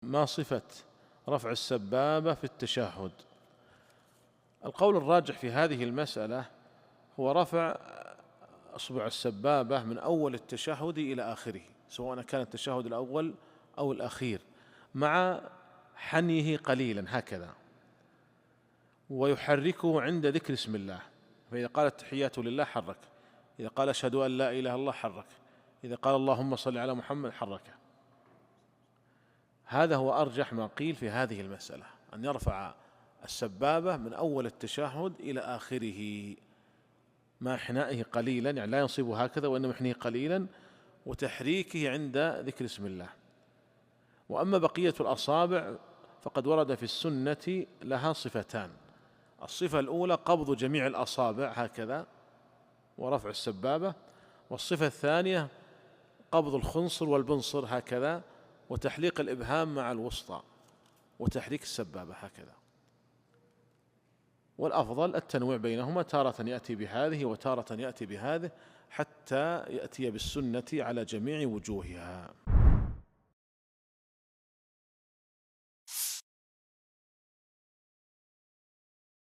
ما صفة رفع السبابة في التشهد؟ القول الراجح في هذه المسألة هو رفع أصبع السبابة من أول التشهد إلى آخره، سواء كان التشهد الأول أو الأخير، مع حنيه قليلا هكذا، ويحركه عند ذكر اسم الله. فإذا قال التحيات لله حرك، إذا قال أشهد أن لا إله إلا الله حرك، إذا قال اللهم صل على محمد حركه. هذا هو أرجح ما قيل في هذه المسألة، أن يرفع السبابة من أول التشهد إلى آخره مع حنائه قليلا، يعني لا ينصبه هكذا وإنما يحنيه قليلا، وتحريكه عند ذكر اسم الله. وأما بقية الأصابع فقد ورد في السنة لها صفتان: الصفة الأولى قبض جميع الأصابع هكذا ورفع السبابة، والصفة الثانية قبض الخنصر والبنصر هكذا وتحليق الإبهام مع الوسطى وتحريك السبابة هكذا. والأفضل التنويع بينهما، تارة يأتي بهذه وتارة يأتي بهذه، حتى يأتي بالسنة على جميع وجوهها.